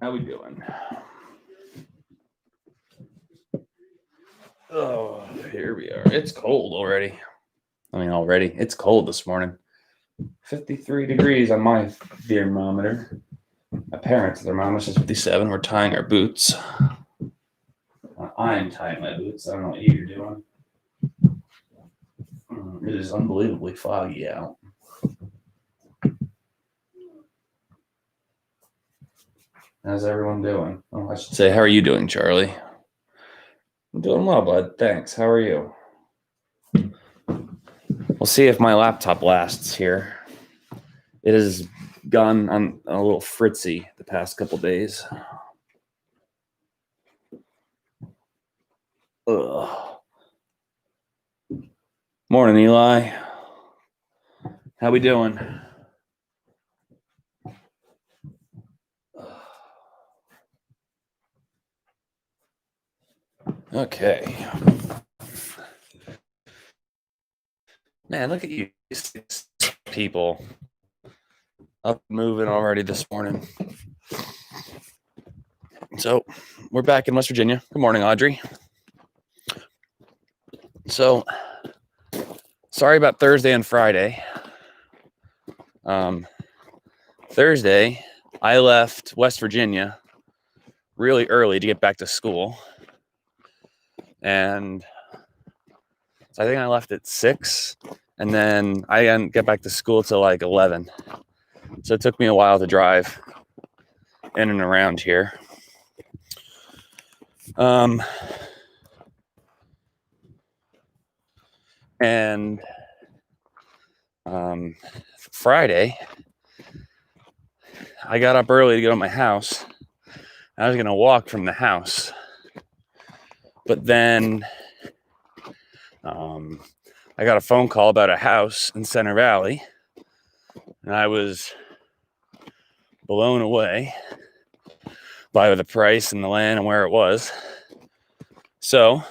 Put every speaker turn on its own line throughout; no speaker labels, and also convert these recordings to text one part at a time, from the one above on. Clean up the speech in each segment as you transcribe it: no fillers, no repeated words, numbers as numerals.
How we doing? Oh, here we are. It's cold already. It's cold this morning. 53 degrees on my thermometer. My parents' thermometer says 57. We're tying our boots. I'm tying my boots. I don't know what you're doing. It is unbelievably foggy out. How's everyone doing? Oh, I should say, how are you doing, Charlie? I'm doing well, bud. Thanks. How are you? We'll see if my laptop lasts here. It has gone on a little fritzy the past couple days. Ugh. Morning, Eli. How we doing? Okay. Man, look at you people up moving already this morning. So we're back in West Virginia. Good morning, Audrey. So sorry about Thursday and Friday. Thursday, I left West Virginia really early to get back to school. And so I think I left at 6, and then I didn't get back to school till like 11. So it took me a while to drive in and around here. Friday, I got up early to go to my house. I was going to walk from the house. But then I got a phone call about a house in Center Valley, and I was blown away by the price and the land and where it was. So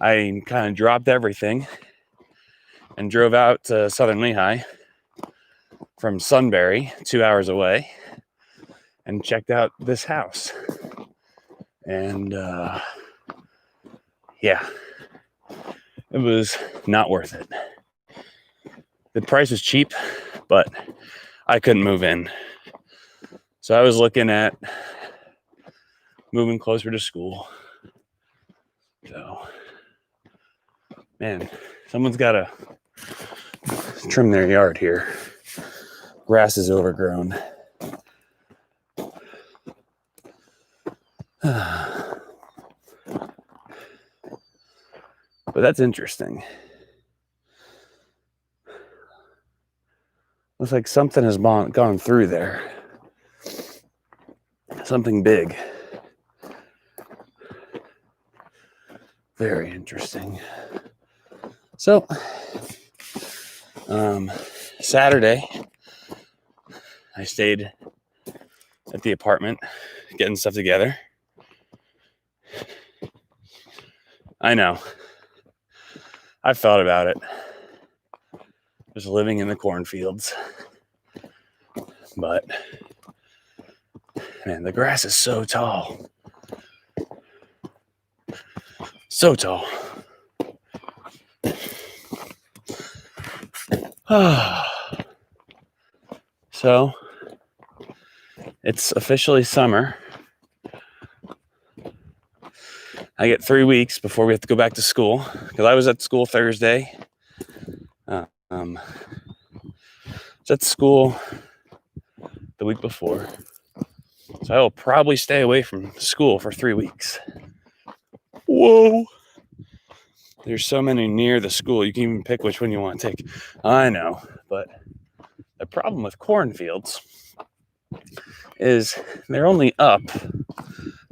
I kind of dropped everything and drove out to Southern Lehigh from Sunbury, 2 hours away, and checked out this house. And yeah, it was not worth it. The price was cheap, but I couldn't move in. So I was looking at moving closer to school. So, man, someone's got to trim their yard here. Grass is overgrown. But that's interesting. Looks like something has gone through there. Something big. Very interesting. So, Saturday, I stayed at the apartment getting stuff together. I know. I've thought about it. Just living in the cornfields. But, man, the grass is so tall. So tall. So, it's officially summer. I get 3 weeks before we have to go back to school, because I was at school Thursday. I was at school the week before. So I will probably stay away from school for 3 weeks. Whoa. There's so many near the school, you can even pick which one you want to take. I know, but the problem with cornfields is they're only up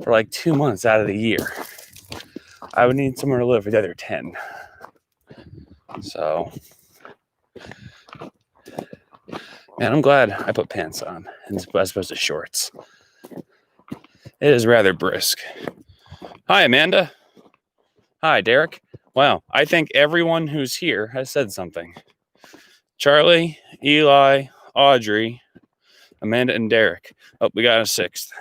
for like 2 months out of the year. I would need somewhere to live for the other 10. So, man, I'm glad I put pants on as opposed to shorts. It is rather brisk. Hi, Amanda. Hi, Derek. Wow, I think everyone who's here has said something. Charlie, Eli, Audrey, Amanda and Derek. Oh, we got a sixth.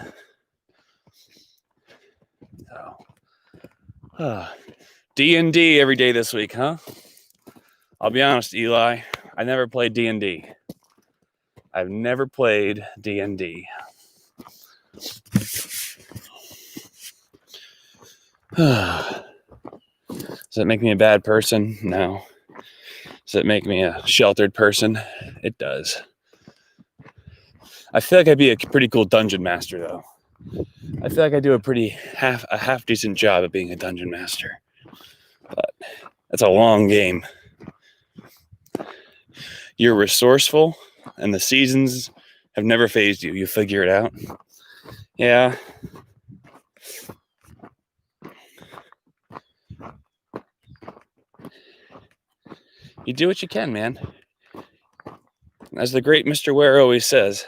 So, D&D every day this week, huh? I'll be honest, Eli. I never played D&D. I've never played D&D. Does it make me a bad person? No. Does it make me a sheltered person? It does. I feel like I'd be a pretty cool dungeon master, though. I feel like I do a half decent job at being a dungeon master. But that's a long game. You're resourceful, and the seasons have never fazed you. You figure it out. Yeah. You do what you can, man. As the great Mr. Ware always says,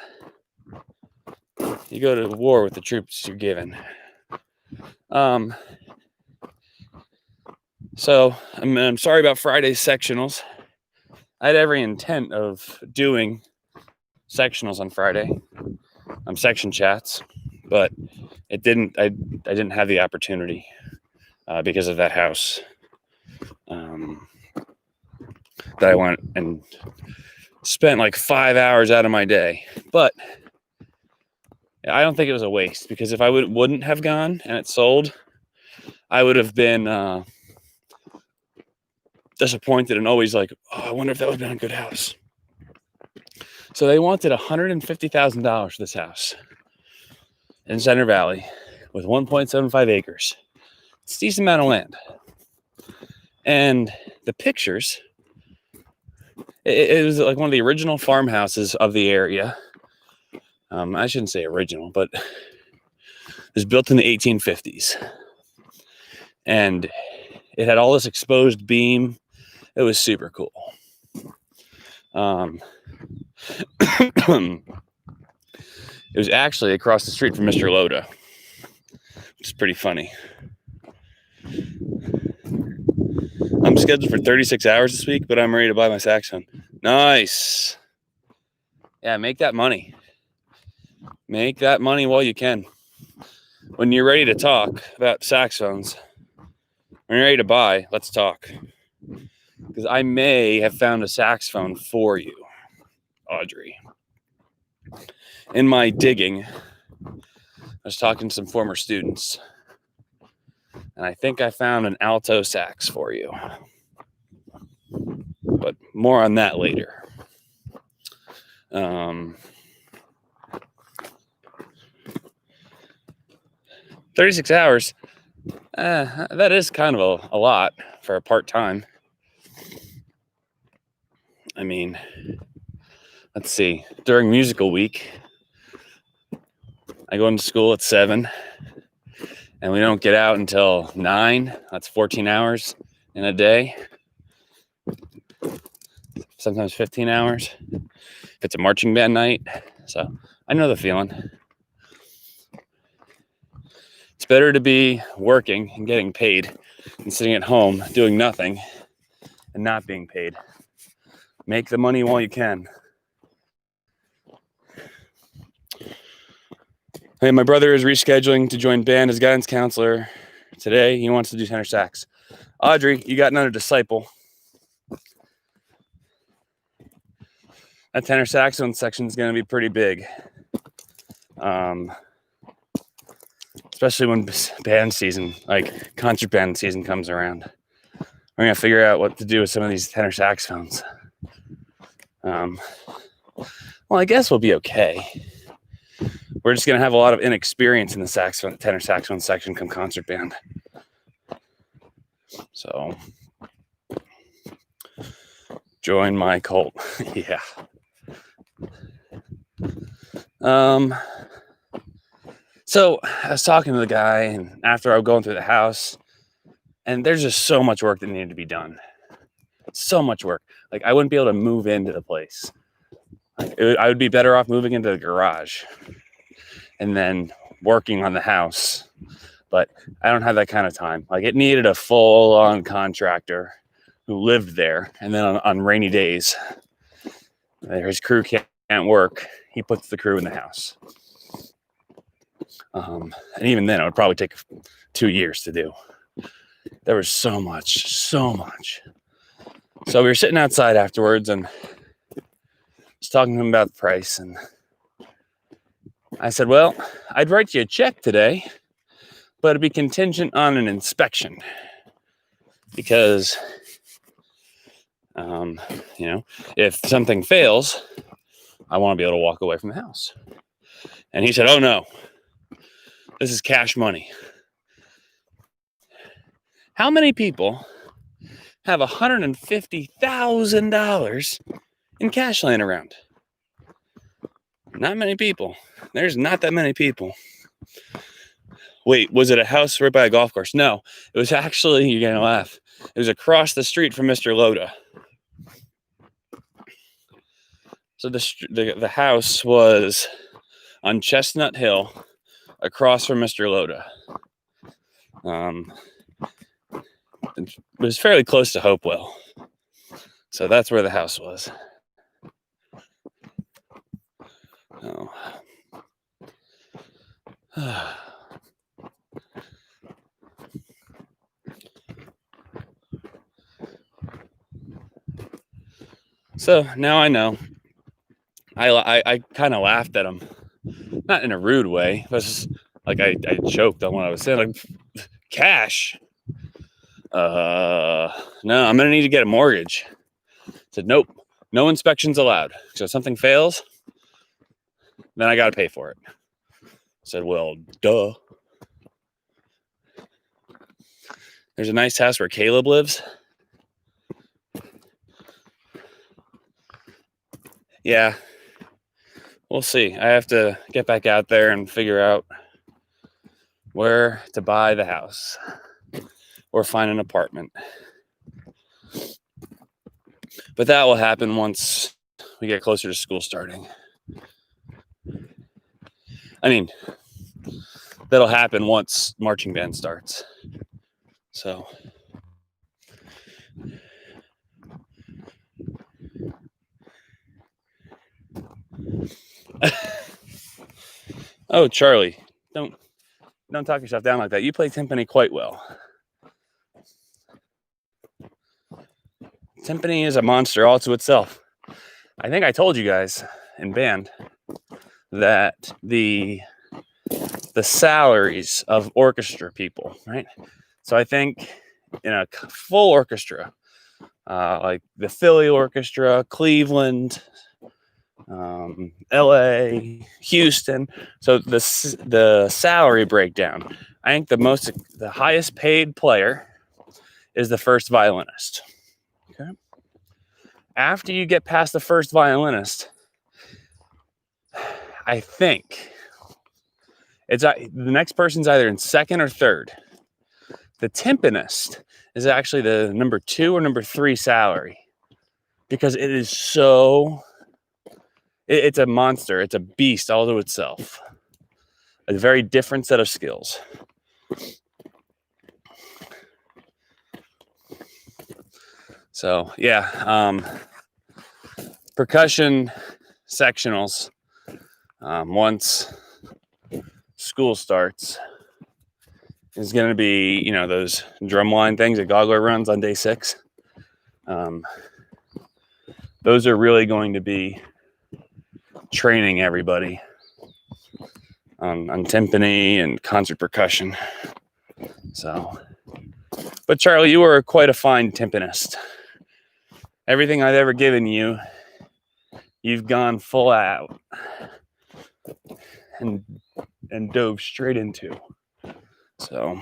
you go to war with the troops you're given. So I'm sorry about Friday's sectionals. I had every intent of doing sectionals on Friday, section chats, but it didn't. I didn't have the opportunity because of that house that I went and spent like 5 hours out of my day. But I don't think it was a waste, because if I wouldn't have gone and it sold, I would have been disappointed and always like, oh, I wonder if that would have been a good house. So they wanted $150,000 for this house in Center Valley with 1.75 acres. It's a decent amount of land. And the pictures, it was like one of the original farmhouses of the area. I shouldn't say original, but it was built in the 1850s. And it had all this exposed beam. It was super cool. It was actually across the street from Mr. Loda, which is pretty funny. I'm scheduled for 36 hours this week, but I'm ready to buy my saxophone. Nice. Yeah, make that money. Make that money while you can. When you're ready to talk about saxophones, when you're ready to buy, let's talk. Because I may have found a saxophone for you, Audrey. In my digging, I was talking to some former students, and I think I found an alto sax for you. But more on that later. 36 hours, that is kind of a lot for a part-time. I mean, let's see, during musical week, I go into school at 7, and we don't get out until 9. That's 14 hours in a day. Sometimes 15 hours if it's a marching band night. So I know the feeling. It's better to be working and getting paid than sitting at home doing nothing and not being paid. Make the money while you can. Hey, my brother is rescheduling to join band as guidance counselor today. He wants to do tenor sax. Audrey, you got another disciple. That tenor saxophone section is going to be pretty big. Especially when band season, like concert band season comes around. We're going to figure out what to do with some of these tenor saxophones. Well, I guess we'll be okay. We're just going to have a lot of inexperience in the tenor saxophone section come concert band. So, join my cult. Yeah. So I was talking to the guy, and after I was going through the house, and there's just so much work that needed to be done. So much work. Like, I wouldn't be able to move into the place. I would be better off moving into the garage and then working on the house. But I don't have that kind of time. Like, it needed a full-on contractor who lived there. And then on rainy days, his crew can't work. he puts the crew in the house. And even then, it would probably take 2 years to do. There was so much. So we were sitting outside afterwards and was talking to him about the price. And I said, well, I'd write you a check today, but it'd be contingent on an inspection. Because, if something fails, I want to be able to walk away from the house. And he said, oh, no, this is cash money. How many people have $150,000 in cash laying around? Not many people. There's not that many people. Wait, was it a house right by a golf course? No, it was actually, you're going to laugh, it was across the street from Mr. Loda. So the house was on Chestnut Hill across from Mr. Loda. It was fairly close to Hopewell. So that's where the house was. Oh. So now I know. I kind of laughed at him, not in a rude way. It was just like I choked on what I was saying. Like, cash? No, I'm gonna need to get a mortgage. I said, nope, no inspections allowed. So if something fails, then I gotta pay for it. I said, well, duh. There's a nice house where Caleb lives. Yeah, we'll see. I have to get back out there and figure out where to buy the house or find an apartment. But that will happen once we get closer to school starting. I mean, that'll happen once marching band starts. So, oh, Charlie, don't talk yourself down like that. You play timpani quite well. Timpani is a monster all to itself. I think I told you guys in band that the salaries of orchestra people, right? So I think in a full orchestra, like the Philly Orchestra, Cleveland, LA, Houston. So the salary breakdown, I think the highest paid player is the first violinist. Okay. After you get past the first violinist, I think the next person's either in second or third. The timpanist is actually the number 2 or number 3 salary, because it is it's a monster. It's a beast all to itself. A very different set of skills. So yeah, percussion sectionals, once school starts, is going to be, those drumline things that Goggler runs on day 6. Those are really going to be training everybody on timpani and concert percussion. So, but Charlie, you are quite a fine timpanist. Everything I've ever given you, you've gone full out and dove straight into. So,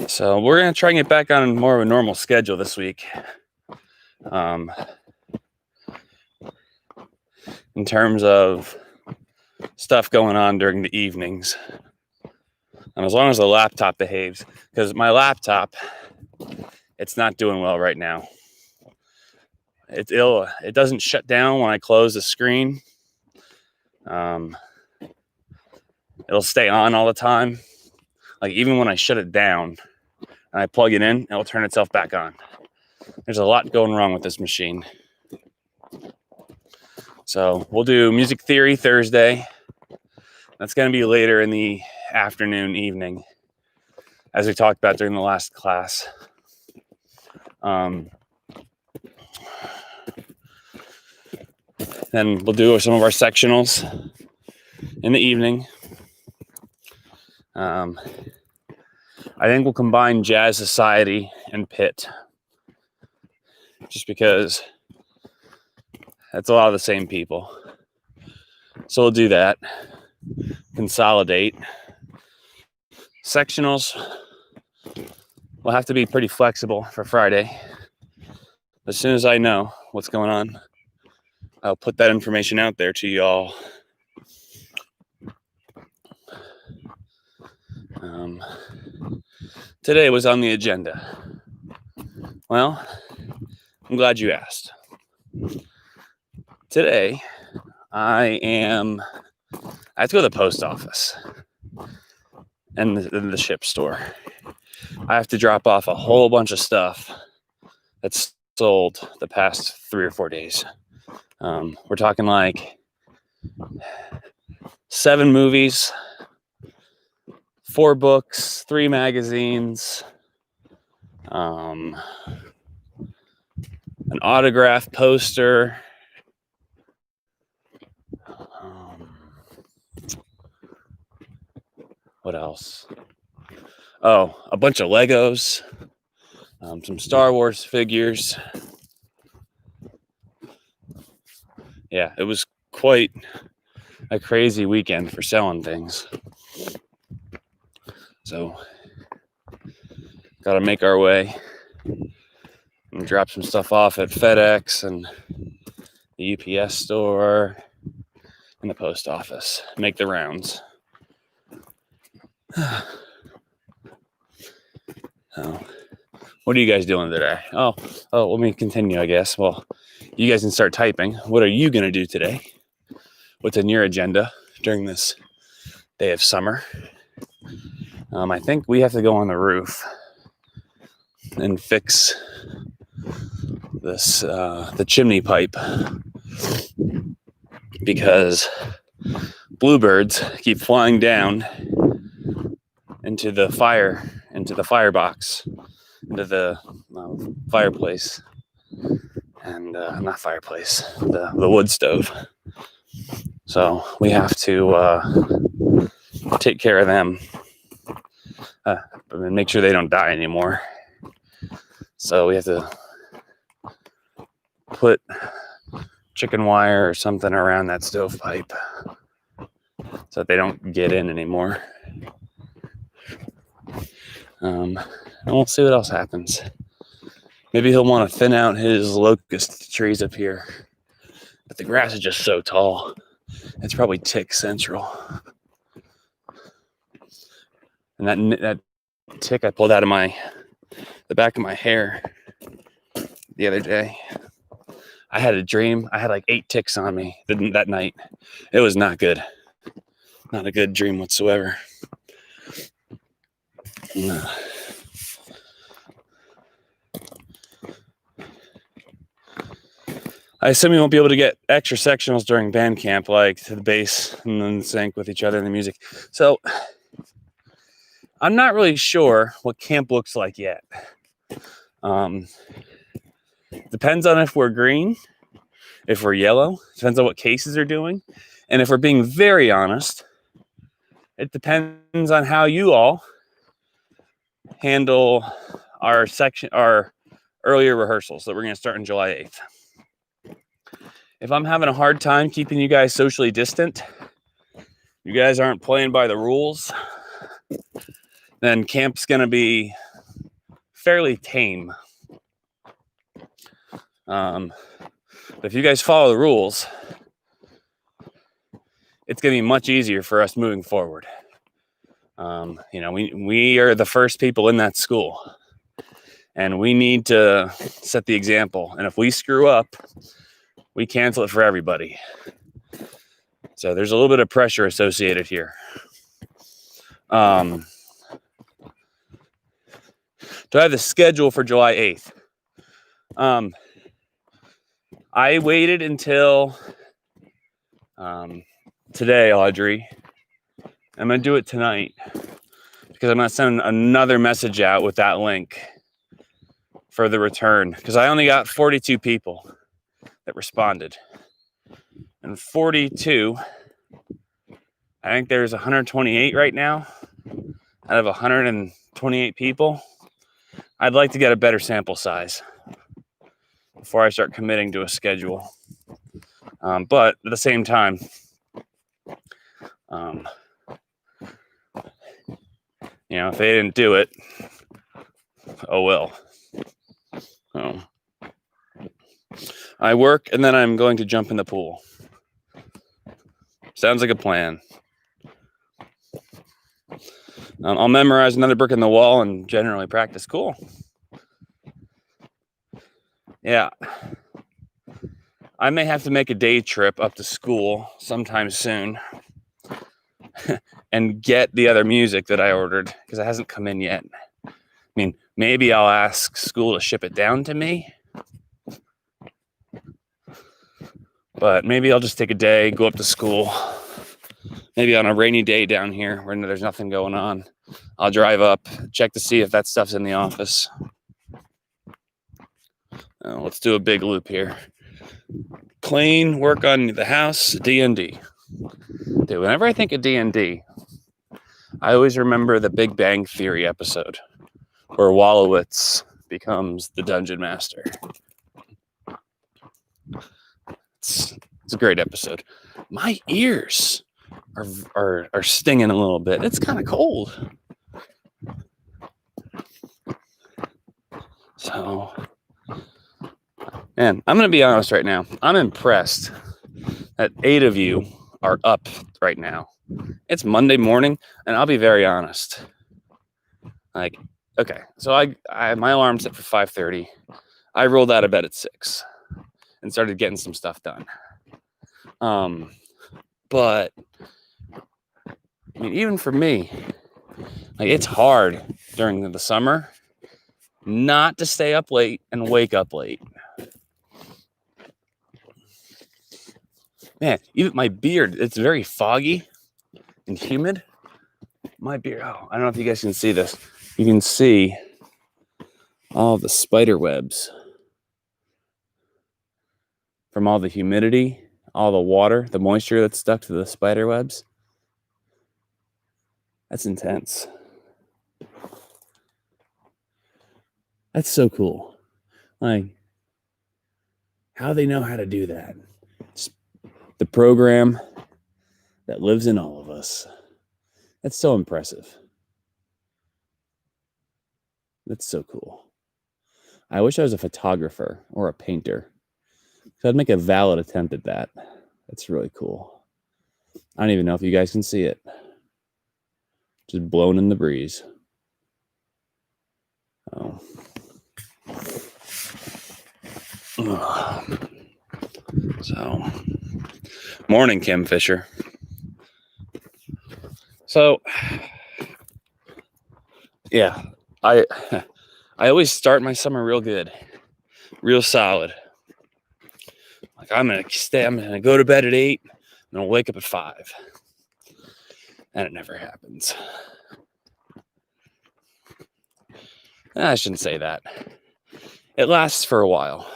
so we're going to try and get back on more of a normal schedule this week. In terms of stuff going on during the evenings. And as long as the laptop behaves, because my laptop, it's not doing well right now. It doesn't shut down when I close the screen. It'll stay on all the time. Like even when I shut it down, and I plug it in, it'll turn itself back on. There's a lot going wrong with this machine. So we'll do music theory Thursday. That's going to be later in the afternoon, evening, as we talked about during the last class. Then we'll do some of our sectionals in the evening. I think we'll combine Jazz Society and Pitt, just because that's a lot of the same people. So we'll do that. Consolidate. Sectionals will have to be pretty flexible for Friday. As soon as I know what's going on, I'll put that information out there to y'all. Today was on the agenda. Well, I'm glad you asked. Today, I have to go to the post office and the ship store. I have to drop off a whole bunch of stuff that's sold the past 3 or 4 days. We're talking like 7 movies, 4 books, 3 magazines, an autograph poster, what else? Oh, a bunch of Legos, some Star Wars figures. Yeah, it was quite a crazy weekend for selling things. So, got to make our way and drop some stuff off at FedEx and the UPS store and the post office. Make the rounds. What are you guys doing today? Oh, let me continue, I guess. Well, you guys can start typing. What are you going to do today? What's on your agenda during this day of summer? I think we have to go on the roof and fix this, the chimney pipe, because bluebirds keep flying down into the firebox, into the fireplace, and not fireplace, the wood stove. So we have to take care of them, and make sure they don't die anymore. So we have to put chicken wire or something around that stovepipe so that they don't get in anymore. And we'll see what else happens. Maybe he'll want to thin out his locust trees up here, but the grass is just so tall. It's probably tick central. And that tick I pulled out of the back of my hair the other day. I had a dream. I had like 8 ticks on me that night. It was not good. Not a good dream whatsoever. I assume you won't be able to get extra sectionals during band camp, like to the bass and then sync with each other in the music. So I'm not really sure what camp looks like yet. Depends on if we're green, if we're yellow, depends on what cases are doing. And if we're being very honest, it depends on how you all handle our earlier rehearsals that we're going to start on July 8th. If I'm having a hard time keeping you guys socially distant, you guys aren't playing by the rules, then camp's going to be fairly tame. But if you guys follow the rules, it's going to be much easier for us moving forward. We are the first people in that school, and we need to set the example. And if we screw up, we cancel it for everybody. So there's a little bit of pressure associated Do I have the schedule for July 8th? I waited until today, Audrey. I'm going to do it tonight because I'm going to send another message out with that link for the return, because I only got 42 people that responded. And 42, I think there's 128 right now out of 128 people. I'd like to get a better sample size before I start committing to a schedule. But at the same time, if they didn't do it, oh well. I work and then I'm going to jump in the pool. Sounds like a plan. I'll memorize another brick in the wall and generally practice. Cool. Yeah. I may have to make a day trip up to school sometime soon and get the other music that I ordered because it hasn't come in yet. I mean, maybe I'll ask school to ship it down to me. But maybe I'll just take a day, go up to school. Maybe on a rainy day down here where there's nothing going on, I'll drive up, check to see if that stuff's in the office. Let's do a big loop here. Clean, work on the house, D&D. Dude, whenever I think of D&D, I always remember the Big Bang Theory episode where Wolowitz becomes the dungeon master. It's a great episode. My ears are stinging a little bit. It's kind of cold. So, man, I'm going to be honest right now. I'm impressed that 8 of you are up right now. It's Monday morning, and I'll be very honest. Like, okay, so I my alarm's set for 5:30. I rolled out of bed at 6 and started getting some stuff done. But I mean, even for me, like, it's hard during the summer not to stay up late and wake up late. Man, even my beard, it's very foggy and humid. My beard, I don't know if you guys can see this. You can see all the spider webs from all the humidity, all the water, the moisture that's stuck to the spider webs. That's intense. That's so cool. Like, how they know how to do that. It's the program that lives in all of us. That's so impressive. That's so cool. I wish I was a photographer or a painter, so I'd make a valid attempt at that. That's really cool. I don't even know if you guys can see it. Just blowing in the breeze. Oh. So, morning, Kim Fisher. So, yeah, I always start my summer real good, real solid. Like, I'm gonna go to bed at 8, and I'll wake up at 5, and it never happens. I shouldn't say that. It lasts for a while.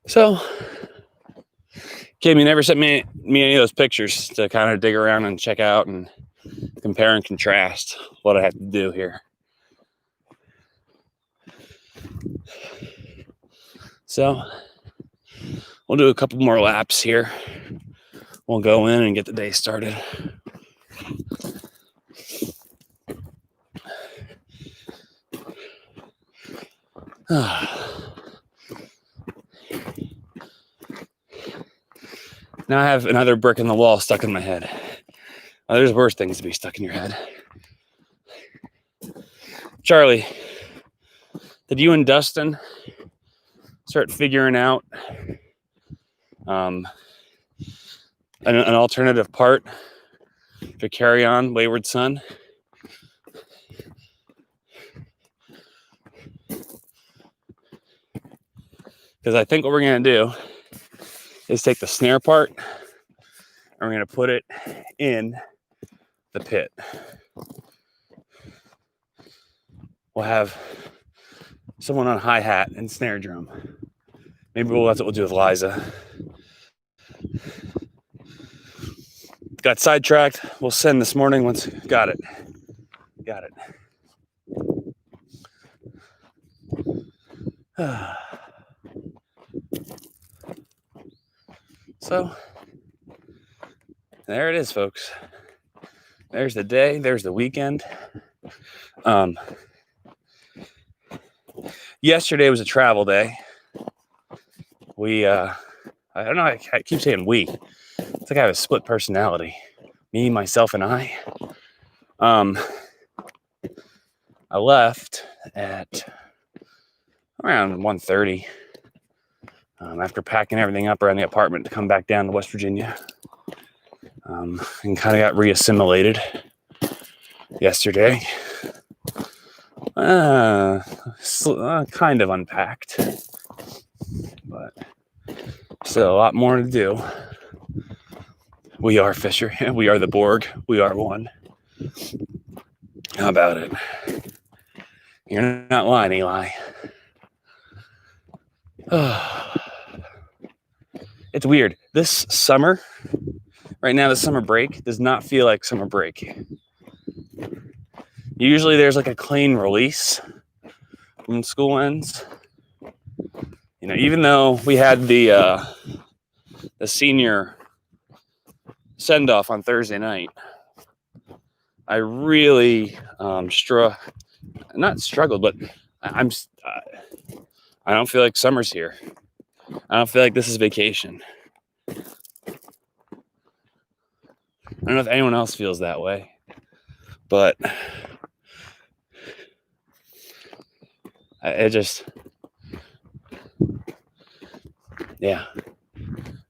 So, Kim, you never sent me any of those pictures to kind of dig around and check out and compare and contrast what I have to do here. So, we'll do a couple more laps here. We'll go in and get the day started. Now I have another brick in the wall stuck in my head. There's worse things to be stuck in your head. Charlie, did you and Dustin start figuring out an alternative part to Carry On, Wayward Son. Because I think what we're going to do is take the snare part and we're going to put it in the pit. We'll have someone on hi-hat and snare drum. Maybe that's what we'll do with Liza. Got sidetracked. We'll send this morning once. Got it. So, there it is, folks. There's the day. There's the weekend. Yesterday was a travel day. I don't know, I keep saying we. It's like I have a split personality. Me, myself, and I. I left at around 1:30 after packing everything up around the apartment to come back down to West Virginia. And kind of got reassimilated yesterday. Kind of unpacked, but still a lot more to do. We are Fisher. We are the Borg. We are one. How about it? You're not lying, Eli. It's weird. This summer, right now, the summer break does not feel like summer break. Usually there's like a clean release when school ends. You know, even though we had the senior send-off on Thursday night, I really not struggled, but I don't feel like summer's here. I don't feel like this is vacation. I don't know if anyone else feels that way, but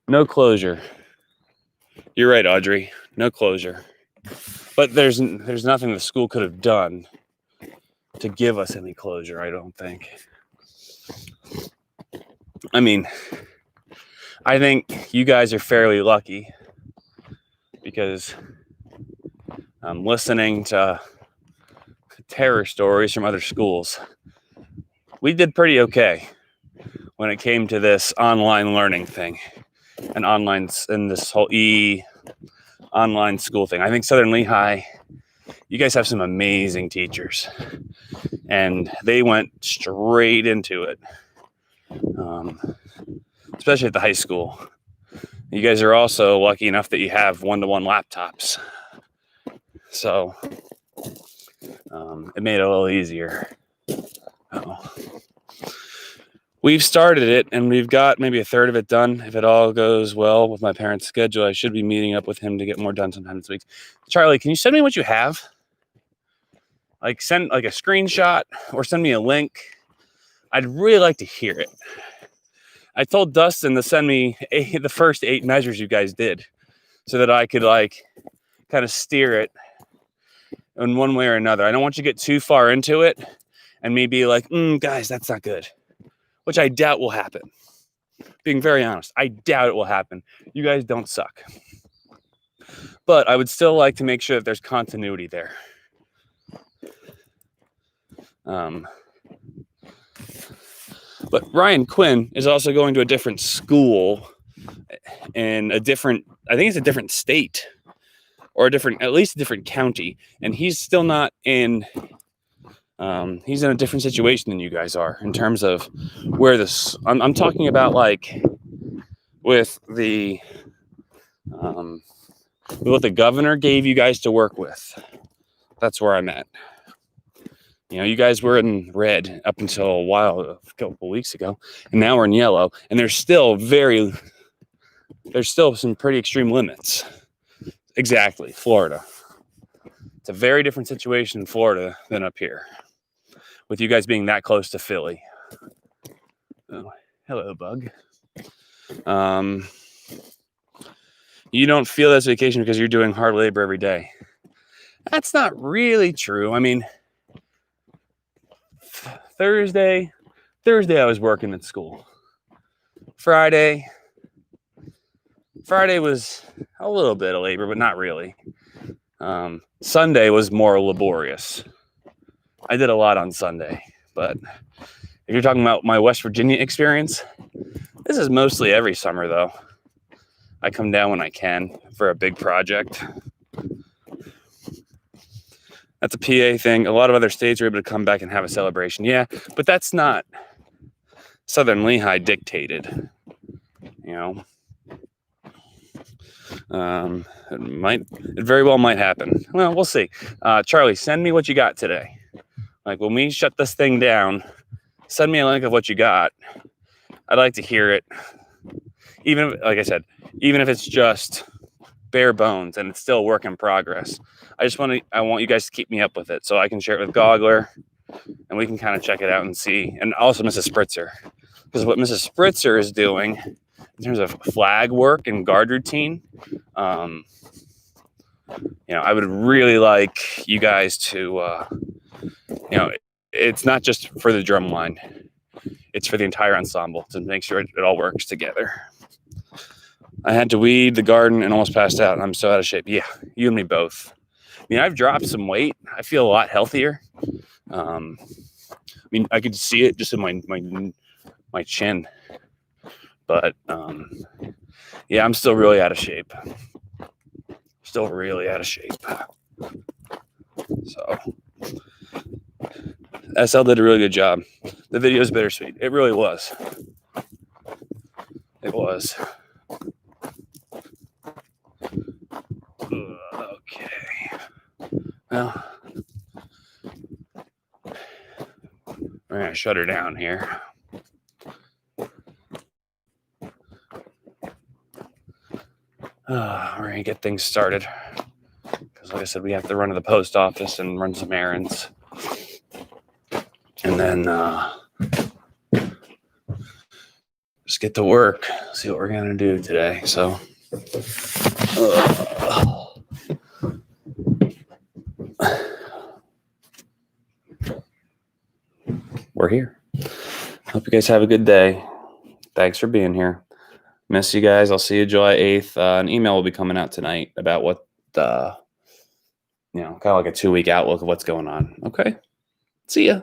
no closure. You're right, Audrey. No closure. But there's nothing the school could have done to give us any closure, I don't think. I mean, I think you guys are fairly lucky because I'm listening to terror stories from other schools. We did pretty okay when it came to this online learning thing and this whole online school thing. I think Southern Lehigh, you guys have some amazing teachers, and they went straight into it, especially at the high school. You guys are also lucky enough that you have one-to-one laptops, so it made it a little easier. We've started it, and we've got maybe a third of it done. If it all goes well with my parents' schedule, I should be meeting up with him to get more done sometime this week. Charlie, can you send me what you have? Like, send like a screenshot or send me a link. I'd really like to hear it. I told Dustin to send me the first 8 measures you guys did so that I could like kind of steer it in one way or another. I don't want you to get too far into it and me be like, guys, that's not good. Which I doubt will happen. Being very honest, I doubt it will happen. You guys don't suck. But I would still like to make sure that there's continuity there. But Ryan Quinn is also going to a different school in I think it's a different state or at least a different county. And he's still not in, he's in a different situation than you guys are in terms of where I'm talking about like with what the governor gave you guys to work with. That's where I'm at. You know, you guys were in red up until a couple weeks ago, and now we're in yellow, and there's still some pretty extreme limits. Exactly, Florida. It's a very different situation in Florida than up here, with you guys being that close to Philly. Oh, hello, bug. you don't feel that's vacation because you're doing hard labor every day. That's not really true. I mean, Thursday I was working at school. Friday was a little bit of labor, but not really. Sunday was more laborious. I did a lot on Sunday, but if you're talking about my West Virginia experience, this is mostly every summer though. I come down when I can for a big project. That's a PA thing. A lot of other states are able to come back and have a celebration. Yeah, but that's not Southern Lehigh dictated, you know. It very well might happen. Well, we'll see. Charlie, send me what you got today. Like when we shut this thing down, send me a link of what you got. I'd like to hear it. Even like I said, even if it's just bare bones and it's still a work in progress. I want you guys to keep me up with it so I can share it with Goggler and we can kind of check it out and see. And also Mrs. Spritzer, because what Mrs. Spritzer is doing in terms of flag work and guard routine, I would really like you guys to, it's not just for the drum line, it's for the entire ensemble to make sure it all works together. I had to weed the garden and almost passed out. I'm so out of shape. Yeah, you and me both. I mean, I've dropped some weight. I feel a lot healthier. I could see it just in my chin. But I'm still really out of shape. Still really out of shape. So SL did a really good job. The video is bittersweet. It really was. It was. Okay. Well, we're gonna shut her down here. We're gonna get things started because, like I said, we have to run to the post office and run some errands, and then just get to work. See what we're gonna do today. So. We're here. Hope you guys have a good day. Thanks for being here. Miss you guys. I'll see you July 8th. An email will be coming out tonight about what kind of like a 2-week outlook of what's going on. Okay. See ya.